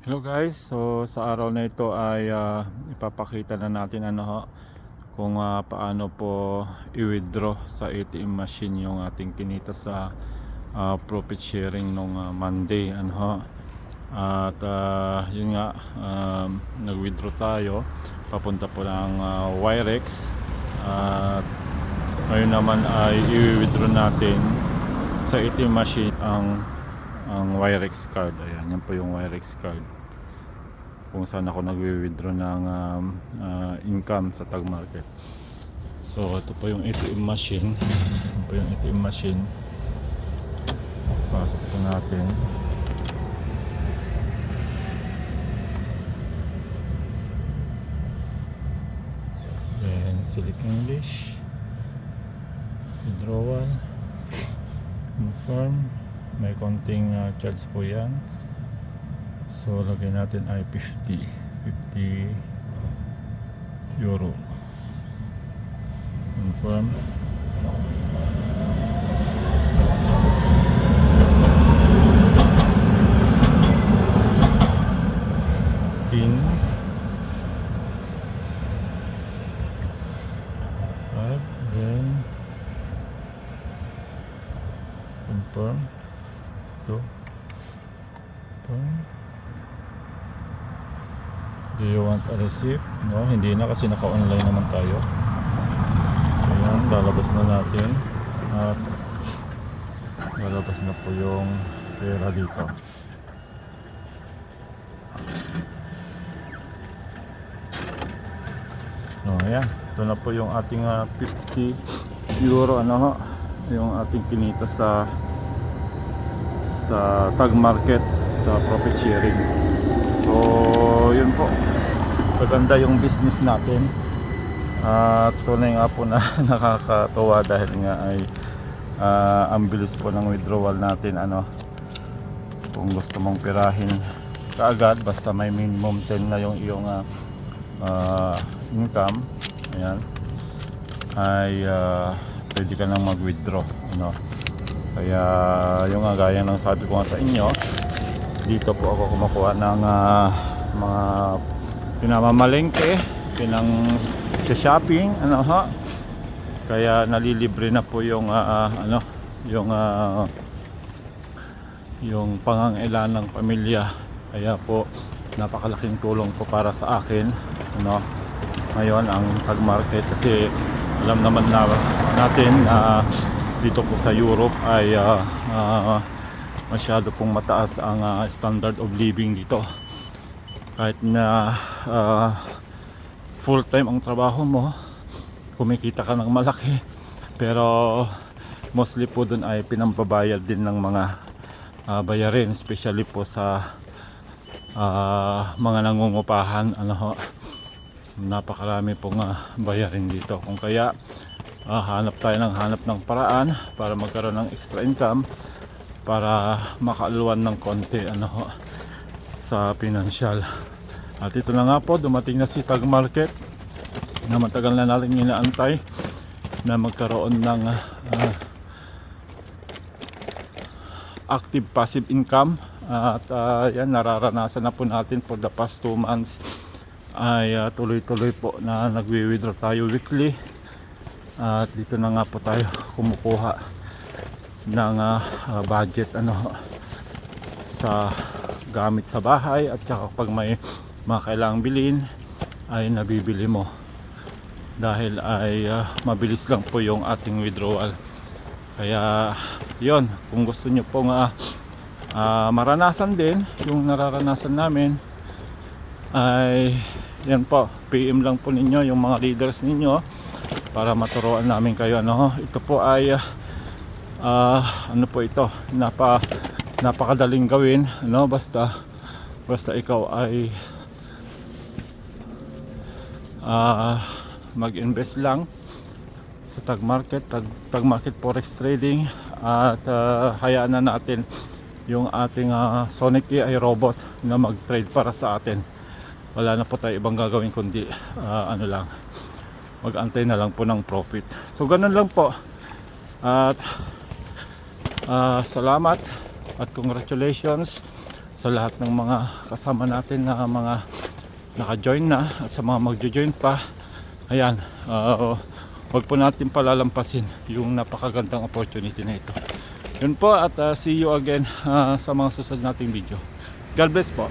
Hello guys, so sa araw na ito ay ipapakita na natin kung paano po i-withdraw sa ATM machine yung ating kinita sa profit sharing nung Monday at yun nga, nag-withdraw tayo papunta po ng Wirex at ngayon naman ay i-withdraw natin sa ATM machine ang Wirex card. Ayan, yan po yung Wirex card kung saan ako nagwi-withdraw ng income sa Tag Market. So ito po yung ATM machine. Ito po yung ATM machine. Pasok po natin. Then select English, withdrawal, confirm. May konting charge po yan. So lagay natin ay 50 euro. Confirm. PIN. Then confirm. Ito. Do you want a receipt? No, hindi na kasi naka-online naman tayo. Ayan, lalabas na natin. At lalabas na po yung pera dito. No, ayan. Ito na po yung ating 50 euro yung ating kinita sa Tag Market sa profit sharing. So yun po, maganda yung business natin at tunay nga po na nakakatuwa dahil nga ay ang bilis po ng withdrawal natin. Kung gusto mong pirahin kaagad, basta may minimum 10 na yung iyong income, ayan, ay pwede ka nang mag-withdraw, kaya yung gaya ng sabi ko nga sa inyo, dito po ako kumukuha ng mga pinamamalengke, shopping, kaya nalilibre na po yung yung pangangailangan ng pamilya. Kaya po napakalaking tulong po para sa akin ngayon ang Tag Market, kasi alam naman natin dito po sa Europe ay masyado pong mataas ang standard of living dito. Kahit na full time ang trabaho mo, kumikita ka ng malaki, pero mostly po dun ay pinambabayad din ng mga bayarin, especially po sa mga nangungupahan. Napakarami pong bayarin dito. Kung kaya hanap ng paraan para magkaroon ng extra income, para makaaluan ng konti sa pinansyal. At ito na nga po, dumating na si Tag Market na matagal na natin inaantay na magkaroon ng active passive income. At yan, nararanasan na po natin for the past 2 months ay tuloy-tuloy po na nagwi-withdraw tayo weekly. At dito na nga po tayo kumukuha ng budget sa gamit sa bahay, at saka pag may mga kailangang bilhin ay nabibili mo dahil ay mabilis lang po yung ating withdrawal. Kaya yon, kung gusto nyo pong maranasan din yung nararanasan namin, ay yan po, PM lang po ninyo yung mga leaders ninyo para maturuan namin kayo. Ito po ay po ito, napakadaling gawin, basta ikaw ay mag-invest lang sa Tag Market, Tag Market Forex Trading, at hayaan na natin yung ating Sonic AI robot na mag-trade para sa atin. Wala na po tayo ibang gagawin kundi lang, mag-antay na lang po ng profit. So ganun lang po. At salamat at congratulations sa lahat ng mga kasama natin na mga naka-join na at sa mga magjo-join pa. Ayan, huwag po natin palalampasin yung napakagandang opportunity na ito. Yun po, at see you again sa mga susunod nating video. God bless po.